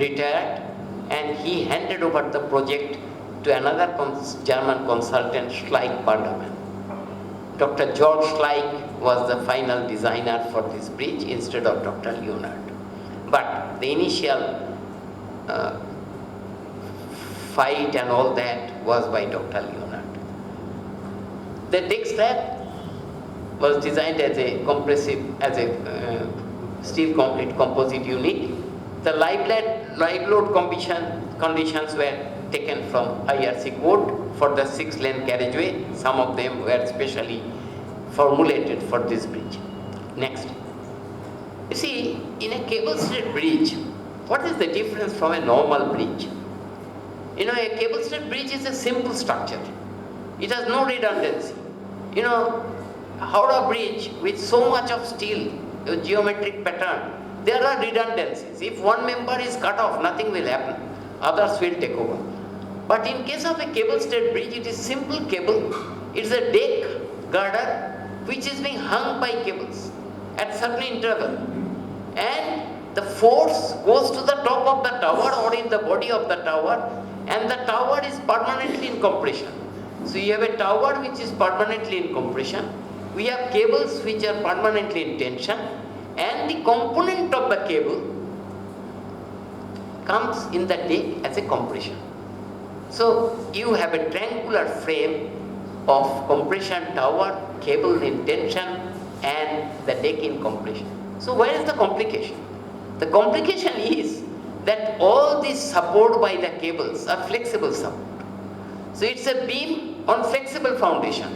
retired, and he handed over the project to another German consultant, Schleich Baldermann. Dr. George Schleich was the final designer for this bridge instead of Dr. Leonard. But the initial fight and all that was by Dr. Leonard. The deck slab was designed as a steel concrete composite unit. The live load conditions were taken from IRC code for the 6-lane carriageway. Some of them were specially formulated for this bridge. Next. You see, in a cable-stayed bridge, what is the difference from a normal bridge? You know, a cable-stayed bridge is a simple structure. It has no redundancy. You know, Howrah Bridge with so much of steel, a geometric pattern, there are redundancies. If one member is cut off, nothing will happen. Others will take over. But in case of a cable-stayed bridge, it is simple cable. It's a deck girder which is being hung by cables at certain interval. And the force goes to the top of the tower or in the body of the tower, and the tower is permanently in compression. So you have a tower which is permanently in compression. We have cables which are permanently in tension, and the component of the cable comes in the deck as a compression. So you have a triangular frame of compression tower, cable in tension, and the deck in compression. So where is the complication? The complication is that all these support by the cables are flexible support. So it's a beam on flexible foundation.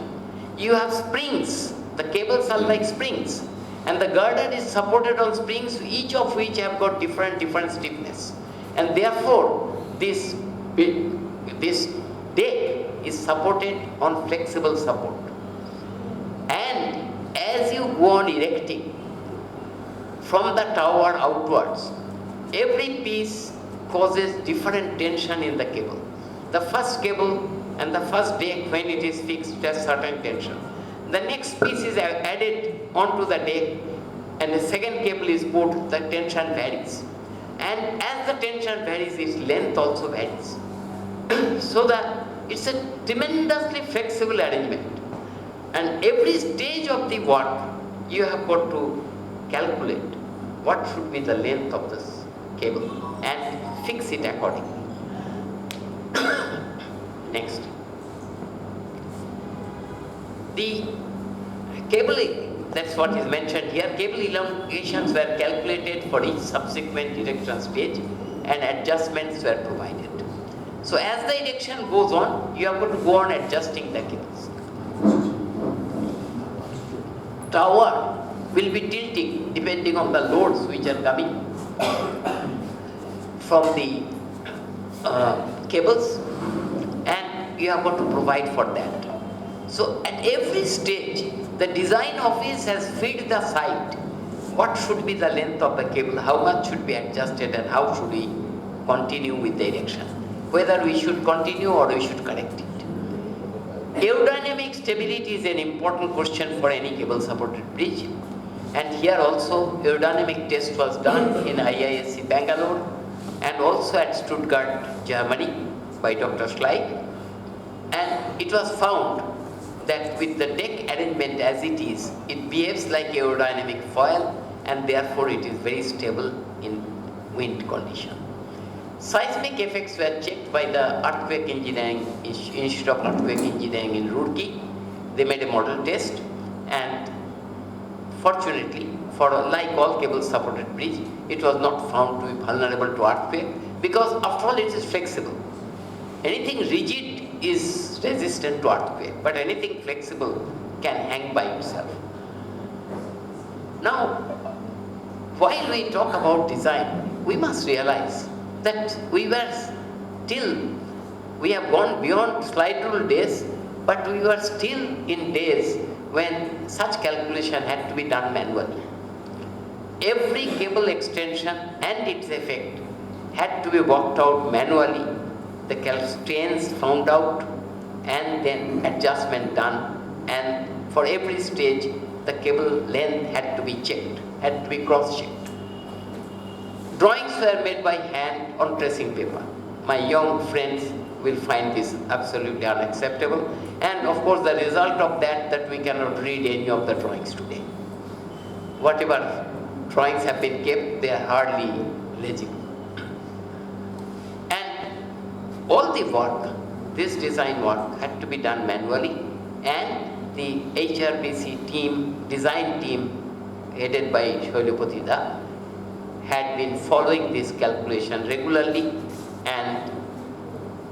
You have springs. The cables are like springs, and the girder is supported on springs, each of which have got different stiffness. And therefore, this deck is supported on flexible support. And as you go on erecting from the tower outwards, every piece causes different tension in the cable. The first cable and the first deck, when it is fixed, has certain tension. The next piece is added onto the deck, and the second cable is put, the tension varies. And as the tension varies, its length also varies. So that it's a tremendously flexible arrangement. And every stage of the work, you have got to calculate what should be the length of this cable and fix it accordingly. Next. The cable, that's what is mentioned here, cable elongations were calculated for each subsequent erection stage, and adjustments were provided. So as the erection goes on, you have got to go on adjusting the cables. Tower will be tilting depending on the loads which are coming from the cables, and you have got to provide for that. So at every stage, the design office has fed the site what should be the length of the cable, how much should be adjusted, and how should we continue with the erection, whether we should continue or we should correct it. Aerodynamic stability is an important question for any cable supported bridge, and here also aerodynamic test was done in IISc Bangalore and also at Stuttgart, Germany by Dr. Schleich, and it was found that with the deck arrangement as it is, it behaves like aerodynamic foil, and therefore it is very stable in wind condition. Seismic effects were checked by the Earthquake Engineering Institute of Earthquake Engineering in Roorkee. They made a model test, and fortunately, for like all cable supported bridge, it was not found to be vulnerable to earthquake, because after all it is flexible. Anything rigid is resistant to earthquake, but anything flexible can hang by itself. Now, while we talk about design, we must realize that we have gone beyond slide rule days, but we were still in days when such calculation had to be done manually. Every cable extension and its effect had to be worked out manually, the strains found out, and then adjustment done, and for every stage the cable length had to be checked, had to be cross-checked. Drawings were made by hand on tracing paper. My young friends will find this absolutely unacceptable. And of course, the result of that we cannot read any of the drawings today. Whatever drawings have been kept, they are hardly legible. And all the work, this design work, had to be done manually, and the HRBC team, design team, headed by Shailapati had been following this calculation regularly, and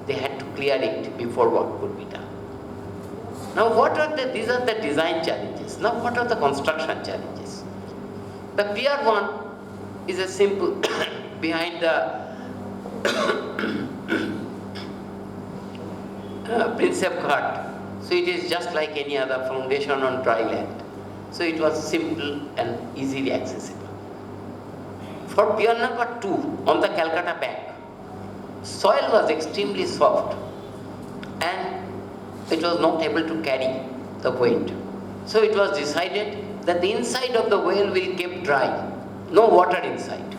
they had to clear it before work could be done. Now these are the design challenges. Now what are the construction challenges? The Pier 1 is a simple, behind the Princep Ghat. So it is just like any other foundation on dry land. So it was simple and easily accessible. For Pier number 2 on the Calcutta bank, soil was extremely soft and it was not able to carry the weight. So it was decided that the inside of the well will be kept dry, no water inside,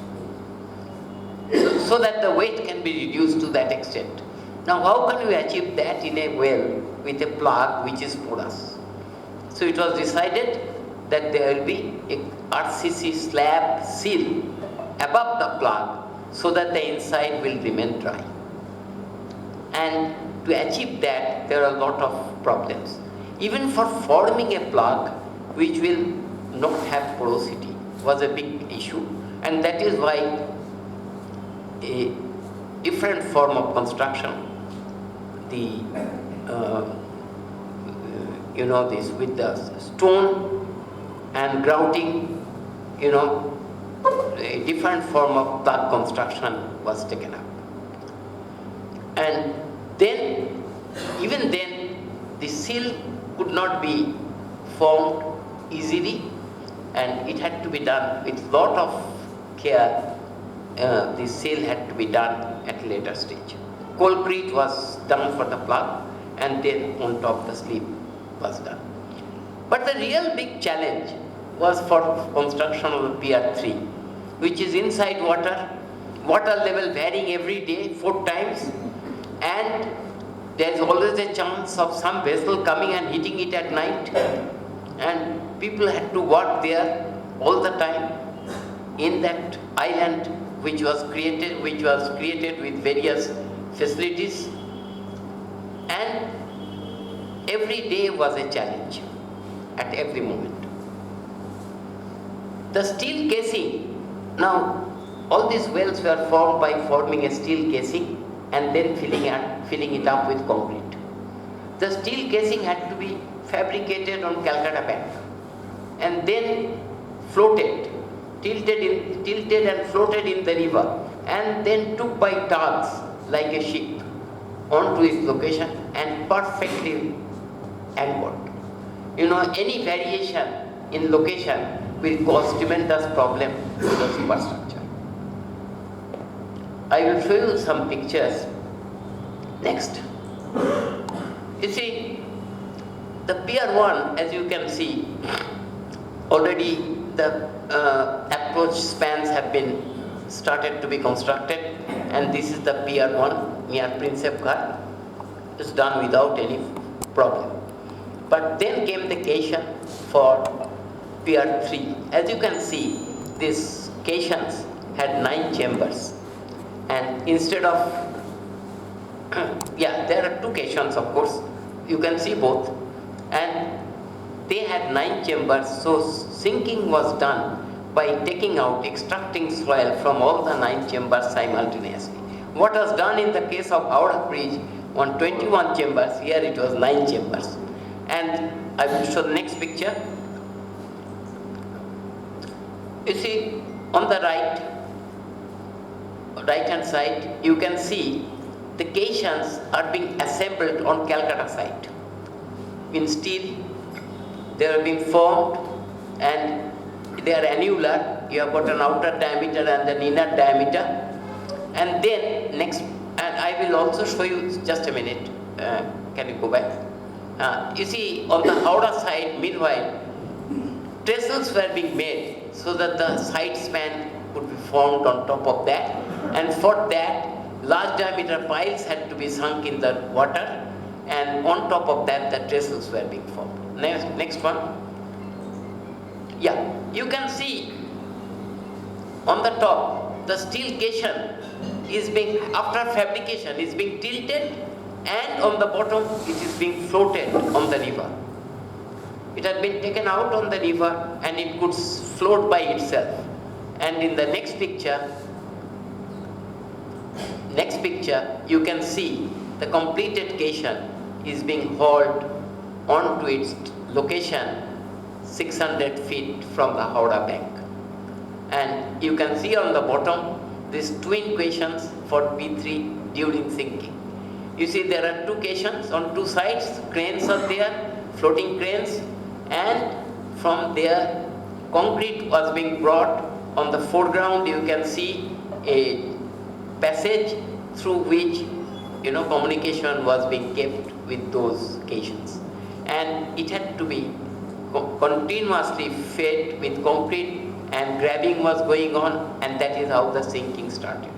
so that the weight can be reduced to that extent. Now how can you achieve that in a well with a plug which is porous? So it was decided that there will be a RCC slab seal above the plug so that the inside will remain dry. And to achieve that, there are a lot of problems. Even for forming a plug which will not have porosity was a big issue, and that is why a different form of construction, the this with the stone and grouting, a different form of plug construction was taken up. And then, even then, the seal could not be formed easily, and it had to be done with lot of care. The seal had to be done at a later stage. Concrete was done for the plug, and then on top the sleeve was done. But the real big challenge was for construction of the Pier 3, which is inside water level varying every day 4 times, and there is always a chance of some vessel coming and hitting it at night, and people had to work there all the time in that island which was created with various facilities, and every day was a challenge at every moment. The steel casing, now all these wells were formed by forming a steel casing and then filling it up with concrete. The steel casing had to be fabricated on Calcutta bank and then tilted and floated in the river, and then took by tugs like a ship onto its location and perfectly anchored. Any variation in location will cause tremendous problem to the superstructure. I will show you some pictures next. You see, the Pier 1, as you can see, already the approach spans have been started to be constructed, and this is the Pier 1 near Princep Ghat. It's done without any problem. But then came the caisson for Pier 3. As you can see, these caissons had 9 chambers, and instead of there are 2 caissons, of course, you can see both, and they had 9 chambers. So sinking was done by extracting soil from all the 9 chambers simultaneously. What was done in the case of Howrah Bridge on 21 chambers, here it was 9 chambers. And I will show the next picture. You see, on the right hand side, you can see the caissons are being assembled on Calcutta site. In steel, they are being formed, and they are annular. You have got an outer diameter and an inner diameter. And then next, and I will also show you, just a minute, can you go back? You see, on the Howrah side, meanwhile, trestles were being made so that the side span could be formed on top of that, and for that, large diameter piles had to be sunk in the water, and on top of that, the trestles were being formed. Next one. Yeah, you can see on the top, the steel caisson is being, after fabrication, is being tilted, and on the bottom, it is being floated on the river. It had been taken out on the river, and it could float by itself. And in the next picture, you can see the completed caisson is being hauled onto its location 600 feet from the Howrah bank. And you can see on the bottom these twin caissons for B3 during sinking. You see there are two caissons on two sides, cranes are there, floating cranes, and from there concrete was being brought. On the foreground you can see a passage through which communication was being kept with those caissons, and it had to be continuously fed with concrete, and grabbing was going on, and that is how the sinking started.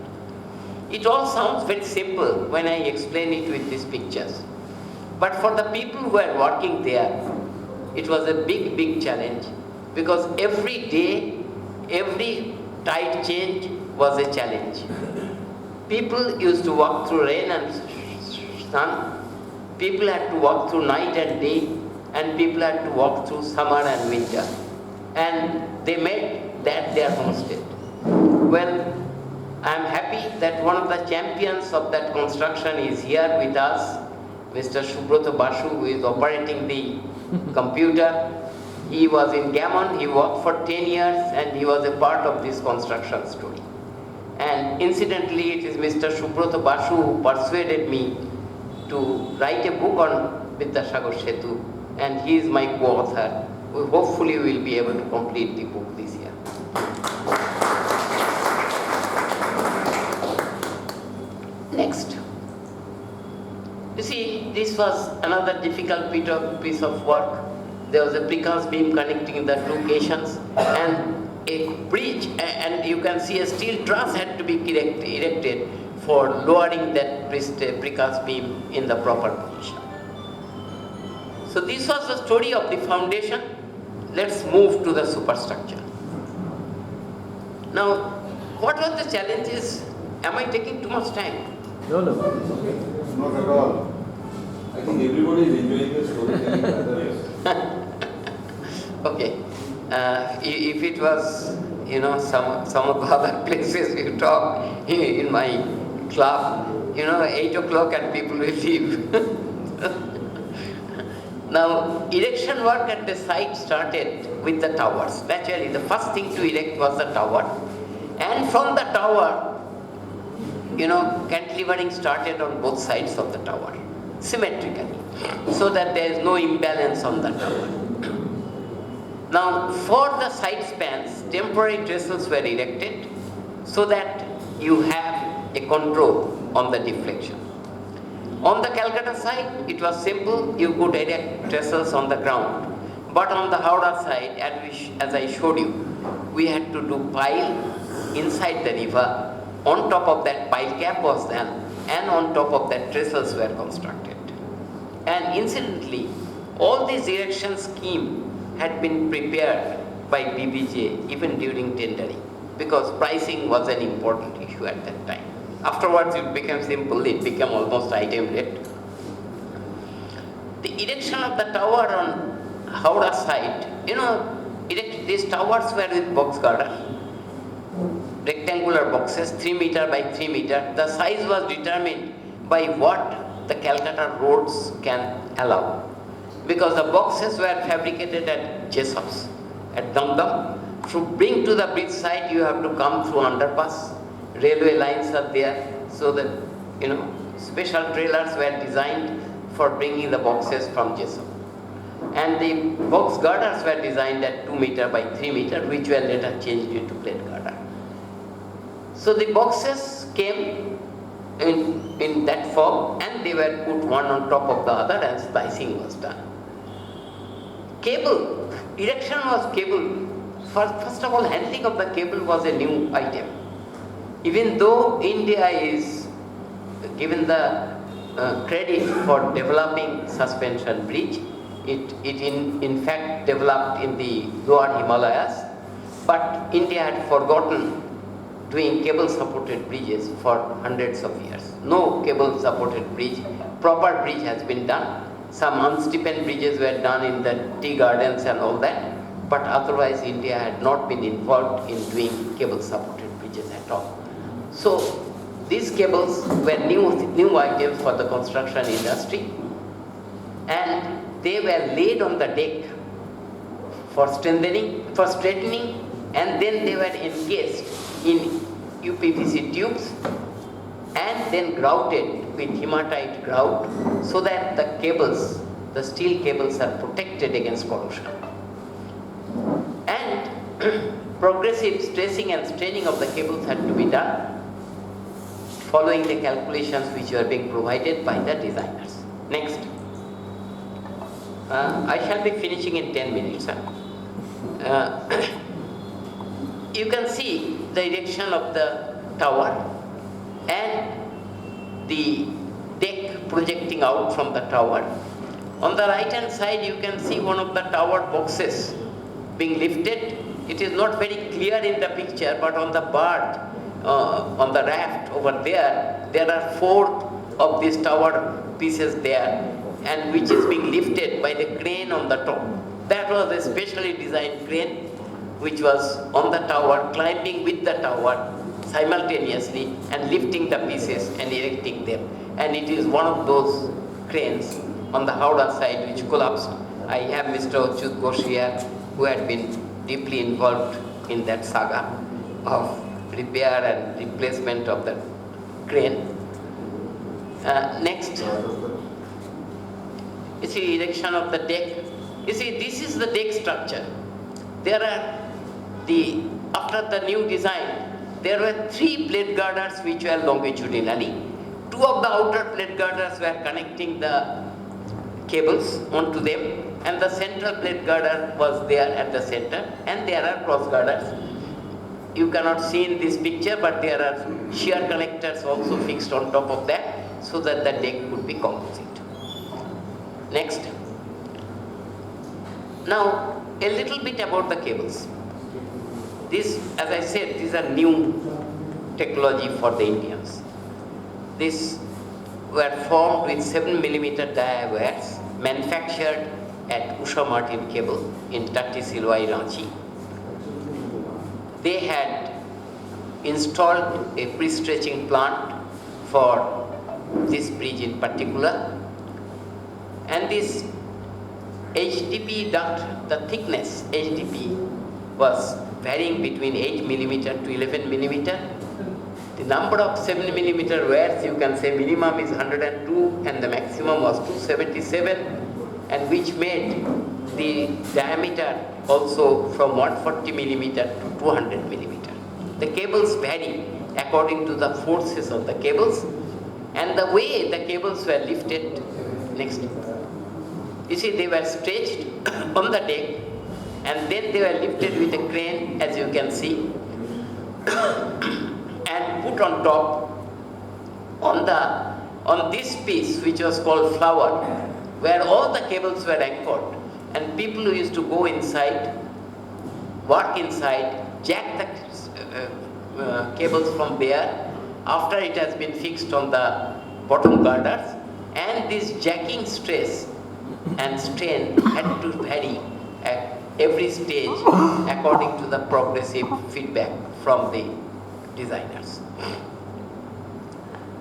It all sounds very simple when I explain it with these pictures, but for the people who were working there, it was a big challenge, because every day, every tide change was a challenge. People used to walk through rain and sun, people had to walk through night and day, and people had to walk through summer and winter, and they made that their homestead. Well, I am happy that one of the champions of that construction is here with us, Mr. Subrata Basu, who is operating the computer. He was in Gammon, he worked for 10 years, and he was a part of this construction story. And incidentally, it is Mr. Subrata Basu who persuaded me to write a book on Vidyasagar Setu, and he is my co-author. We hopefully will be able to complete the book this year. Next. You see, this was another difficult piece of work. There was a precast beam connecting the two caissons, and a bridge, and you can see a steel truss had to be erected for lowering that precast beam in the proper position. So this was the story of the foundation. Let's move to the superstructure. Now, what were the challenges? Am I taking too much time? No. Not at all. I think everybody is enjoying the story. Okay. If it was, some of the other places you talk in my club, 8 o'clock and people will leave. Now, erection work at the site started with the towers. Naturally, the first thing to erect was the tower. And from the tower, cantilevering started on both sides of the tower, symmetrically, so that there is no imbalance on the tower. Now, for the side spans, temporary trestles were erected so that you have a control on the deflection. On the Calcutta side, it was simple, you could erect trestles on the ground. But on the Howrah side, as I showed you, we had to do pile inside the river. On top of that, pile cap was done, and on top of that, trestles were constructed. And incidentally, all these erection scheme had been prepared by BBJ even during tendering, because pricing was an important issue at that time. Afterwards, it became simple, it became almost item rate. The erection of the tower on Howrah side, these towers were with box girder, rectangular boxes, 3 meter by 3 meter. The size was determined by what the Calcutta roads can allow, because the boxes were fabricated at Jessops, at Dum. To bring to the bridge side, you have to come through underpass. Railway lines are there, so that special trailers were designed for bringing the boxes from Jessop. And the box girders were designed at 2 meter by 3 meter, which were later changed into plate girder. So the boxes came in that form, and they were put one on top of the other, and splicing was done. Cable, erection was cable first of all, handling of the cable was a new item. Even though India is given the credit for developing suspension bridge, it in fact developed in the lower Himalayas, but India had forgotten doing cable supported bridges for hundreds of years. No cable supported bridge, proper bridge has been done. Some unsteepened bridges were done in the tea gardens and all that, but otherwise India had not been involved in doing cable supported bridges at all. So these cables were new items for the construction industry, and they were laid on the deck for strengthening, for straightening, and then they were encased in UPVC tubes and then grouted with hematite grout so that the cables, the steel cables, are protected against corrosion. And progressive stressing and straining of the cables had to be done following the calculations which were being provided by the designers. Next. I shall be finishing in 10 minutes. You can see the erection of the tower and the deck projecting out from the tower. On the right hand side you can see one of the tower boxes being lifted. It is not very clear in the picture, but on the barge, on the raft over there are 4 of these tower pieces there, and which is being lifted by the crane on the top. That was a specially designed crane which was on the tower, climbing with the tower simultaneously and lifting the pieces and erecting them. And it is one of those cranes on the Howrah side which collapsed. I have Mr. Achyut Ghosh here, who had been deeply involved in that saga of repair and replacement of the crane. Next, you see erection of the deck. You see, this is the deck structure. There are after the new design, there were 3 plate girders which were longitudinally. 2 of the outer plate girders were connecting the cables onto them, and the central plate girder was there at the center, and there are cross girders. You cannot see in this picture, but there are shear connectors also fixed on top of that so that the deck could be composite. Next. Now, a little bit about the cables. This, as I said, these are new technology for the Indians. These were formed with 7 mm dia wires manufactured at Usha Martin Cable in Tatti Silwai, Ranchi. They had installed a pre-stretching plant for this bridge in particular, and this HDP duct, the thickness HDP was varying between 8 mm to 11 mm. The number of 7 mm wires, you can say minimum is 102 and the maximum was 277, and which made the diameter also from 140 mm to 200 mm. The cables vary according to the forces of the cables and the way the cables were lifted. Next. You see, they were stretched on the deck and then they were lifted with a crane, as you can see, and put on top on this piece which was called flower, where all the cables were anchored, and people who used to go inside, work inside, jack the cables from there after it has been fixed on the bottom girders, and this jacking stress and strain had to vary at every stage according to the progressive feedback from the designers.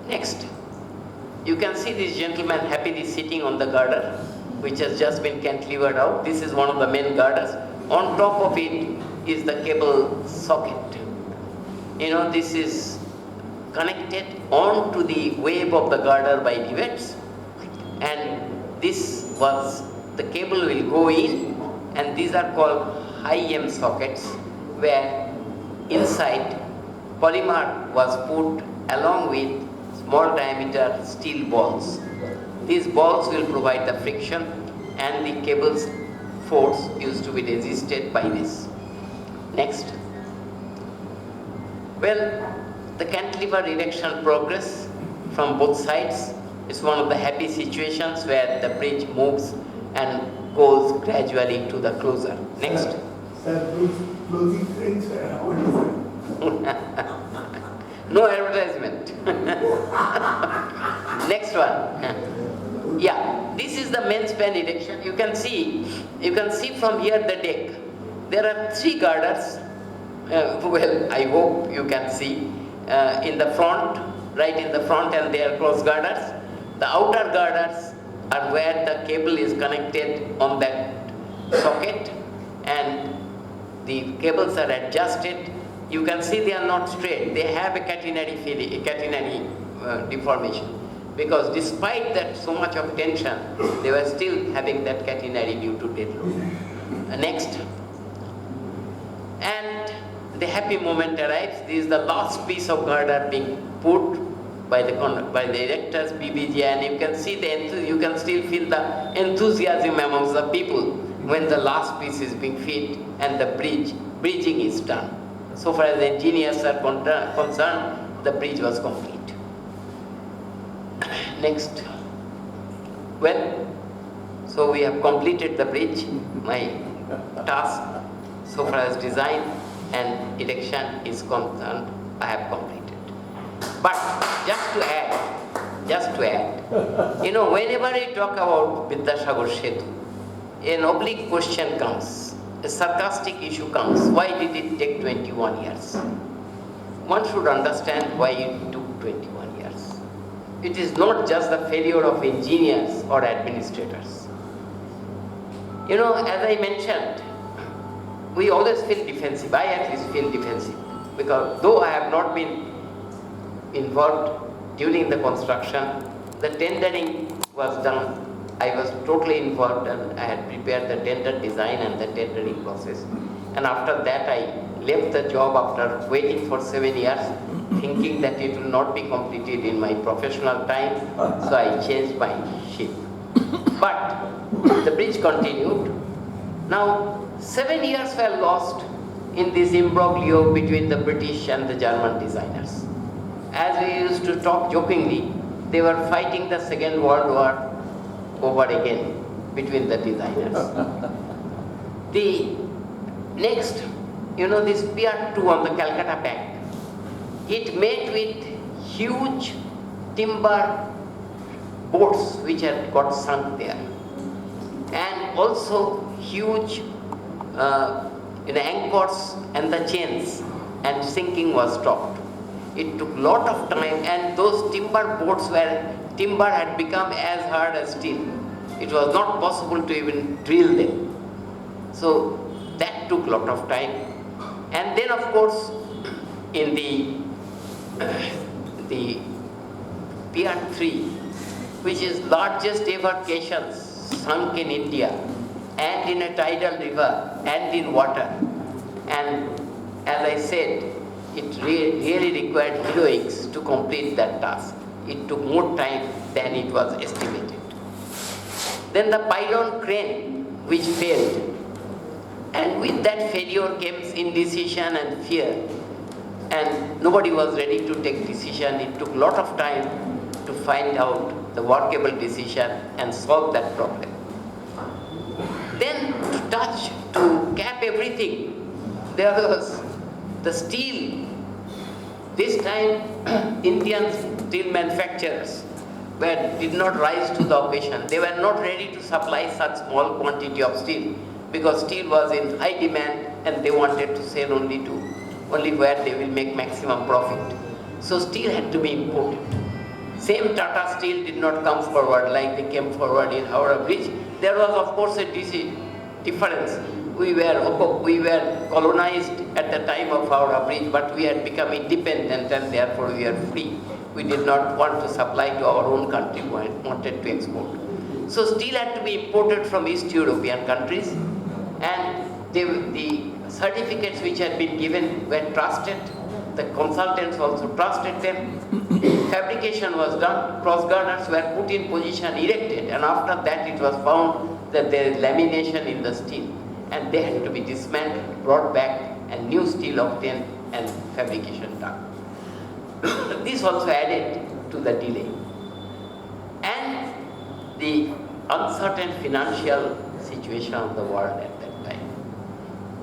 Next, you can see this gentleman happily sitting on the girder which has just been cantilevered out. This is one of the main girders. On top of it is the cable socket. You know, this is connected onto the wave of the girder by rivets, and this was, the cable will go in, and these are called high M sockets, where inside polymer was put along with small diameter steel balls. These balls will provide the friction, and the cable's force used to be resisted by this. Next. Well, the cantilever erection progress from both sides is one of the happy situations where the bridge moves and goes gradually to the closure. Next. Sir, closing French, what is it? No advertisement. Next one. Yeah, this is the main span erection. You can see from here the deck. There are 3 girders. Well, I hope you can see in the front, right in the front, and they are cross girders. The outer girders are where the cable is connected on that socket, and the cables are adjusted. You can see they are not straight. They have a catenary deformation, because despite that so much of tension, they were still having that catenary due to dead load. Next. And the happy moment arrives. This is the last piece of girder being put by the erectors, BBG, and you can see you can still feel the enthusiasm amongst the people when the last piece is being fit and the bridging is done. So far as the engineers are concerned, the bridge was complete. Next. Well, so we have completed the bridge. My task, so far as design and erection is concerned, I have completed. But just to add, whenever I talk about Vidyasagar Setu, an oblique question comes, a sarcastic issue comes. Why did it take 21 years? One should understand why it took 21 years. It is not just the failure of engineers or administrators. As I mentioned, we always feel defensive. I at least feel defensive, because though I have not been involved during the construction, the tendering was done. I was totally involved, and I had prepared the tender design and the tendering process. And after that, I left the job after waiting for 7 years, thinking that it will not be completed in my professional time, so I changed my ship. But the bridge continued. Now, 7 years were lost in this imbroglio between the British and the German designers. As we used to talk jokingly, they were fighting the Second World War over again between the designers. The next, this Pier 2 on the Calcutta bank, it met with huge timber boats which had got sunk there, and also huge anchors and the chains, and sinking was stopped. It took lot of time, and those timber boats timber had become as hard as steel. It was not possible to even drill them. So that took lot of time. And then of course, in the Pier 3, which is largest ever caissons sunk in India, and in a tidal river, and in water. And as I said, it really required heroics to complete that task. It took more time than it was estimated. Then the pylon crane, which failed. And with that failure came indecision and fear. And nobody was ready to take decision. It took a lot of time to find out the workable decision and solve that problem. Then to cap everything, there was the steel. This time, Indian steel manufacturers did not rise to the occasion. They were not ready to supply such small quantity of steel, because steel was in high demand and they wanted to sell only where they will make maximum profit. So steel had to be imported. Same Tata Steel did not come forward like they came forward in Howrah Bridge. There was of course a difference. We were colonized at the time of Howrah Bridge, but we had become independent and therefore we are free. We did not want to supply to our own country, we wanted to export. So steel had to be imported from East European countries, and the certificates which had been given were trusted. The consultants also trusted them. Fabrication was done, cross girders were put in position, erected, and after that it was found that there is lamination in the steel, and they had to be dismantled, brought back and new steel obtained and fabrication done. This also added to the delay. And the uncertain financial situation of the world at that time.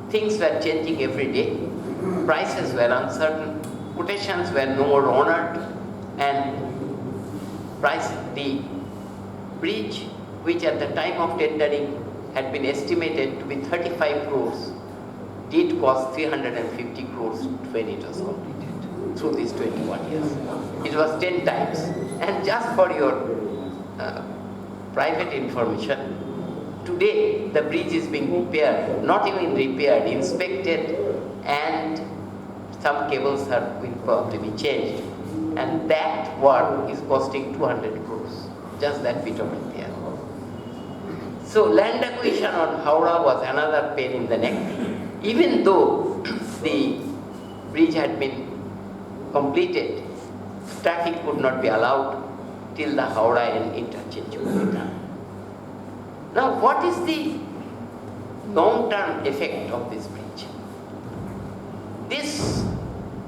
Things were changing every day. Prices were uncertain. Quotations were no more honored. And the bridge, which at the time of tendering had been estimated to be 35 crores, did cost 350 crores when it was completed through these 21 years. It was 10 times. And just for your private information, today the bridge is being repaired, not even repaired, inspected, and some cables will probably be changed. And that work is costing 200 crores, just that bit of repair. So land acquisition on Howrah was another pain in the neck. Even though the bridge had been completed, traffic could not be allowed till the Howrah and interchange would be done. Now, what is the long-term effect of this bridge? This,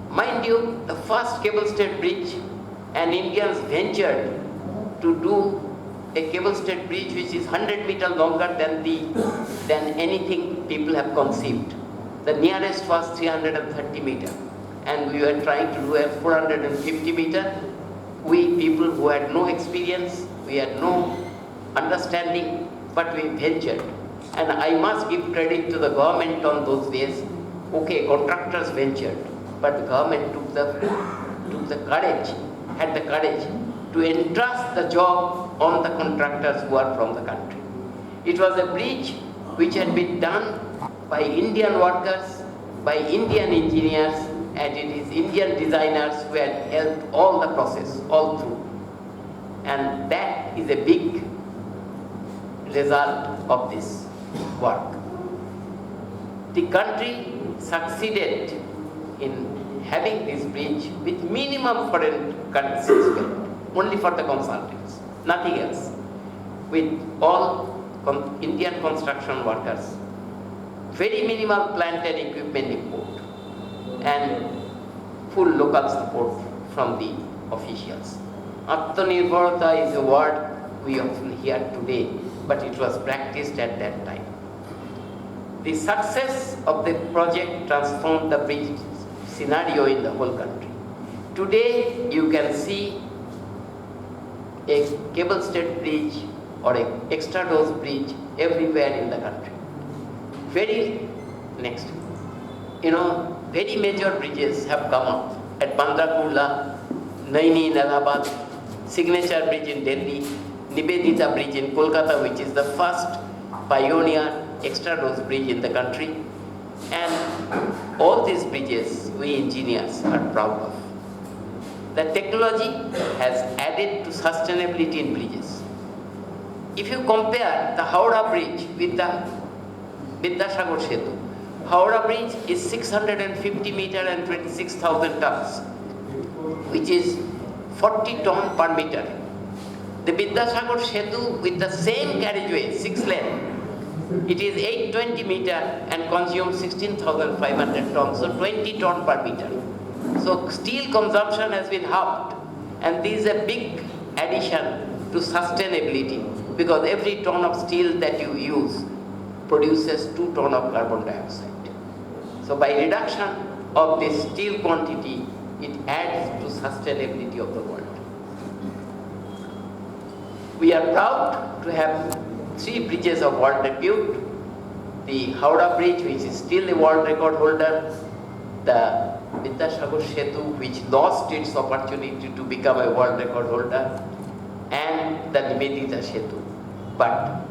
mind you, the first cable-stayed bridge, and Indians ventured to do a cable-stayed bridge which is 100 meters longer than anything people have conceived. The nearest was 330 meters, and we were trying to do a 450 meters. We people who had no experience, we had no understanding, but we ventured. And I must give credit to the government on those days. Okay, contractors ventured, but the government had the courage to entrust the job on the contractors who are from the country. It was a bridge which had been done by Indian workers, by Indian engineers, and it is Indian designers who had helped all the process, all through. And that is a big result of this work. The country succeeded in having this bridge with minimum foreign currency spent, only for the consultants, nothing else, with all Indian construction workers, very minimal plant and equipment import, and full local support from the officials. Atmanirbharta is a word we often hear today, but it was practiced at that time. The success of the project transformed the bridge scenario in the whole country. Today, you can see a cable-stayed bridge or an extra dose bridge everywhere in the country. Very major bridges have come up at Bandra Kurla, Naini in Allahabad, Signature Bridge in Delhi, Nivedita Bridge in Kolkata, which is the first pioneer extra dose bridge in the country. And all these bridges we engineers are proud of. The technology has added to sustainability in bridges. If you compare the Howrah Bridge with the Vidyasagar Setu, Howrah Bridge is 650 meters and 26,000 tons, which is 40 tons per meter. The Vidyasagar Setu with the same carriageway, 6 lane, it is 820 meters and consumes 16,500 tons, so 20 tons per meter. So steel consumption has been halved, and this is a big addition to sustainability, because every ton of steel that you use produces 2 tons of carbon dioxide. So by reduction of this steel quantity, it adds to sustainability of the world. We are proud to have 3 bridges of world repute. The Howrah Bridge, which is still a world record holder, the Vidyasagar Setu, which lost its opportunity to become a world record holder, and the Nivedita Setu. But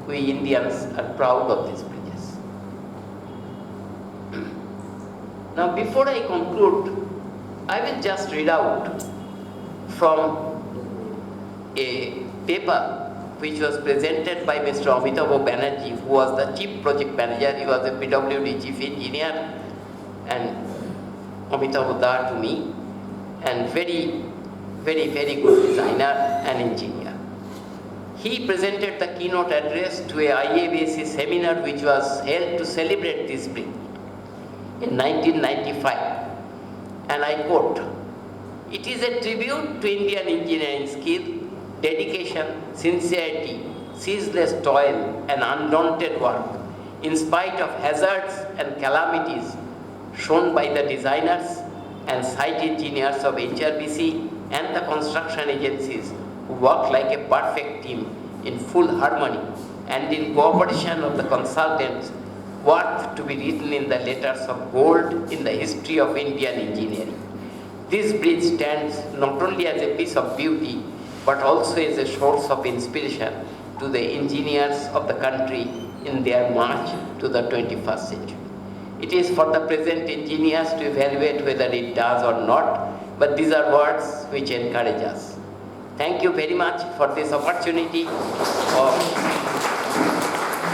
we Indians are proud of these bridges. Now, before I conclude, I will just read out from a paper which was presented by Mr. Amitabh Banerjee, who was the chief project manager. He was the PWD chief engineer, and Amitabh Da to me, and very, very, very good designer and engineer. He presented the keynote address to a IABC seminar which was held to celebrate this bridge. in 1995, and I quote, "It is a tribute to Indian engineering skill, dedication, sincerity, ceaseless toil, and undaunted work, in spite of hazards and calamities shown by the designers and site engineers of HRBC and the construction agencies who work like a perfect team in full harmony and in cooperation of the consultants, worth to be written in the letters of gold in the history of Indian engineering. This bridge stands not only as a piece of beauty, but also as a source of inspiration to the engineers of the country in their march to the 21st century. It is for the present engineers to evaluate whether it does or not, but these are words which encourage us. Thank you very much for this opportunity of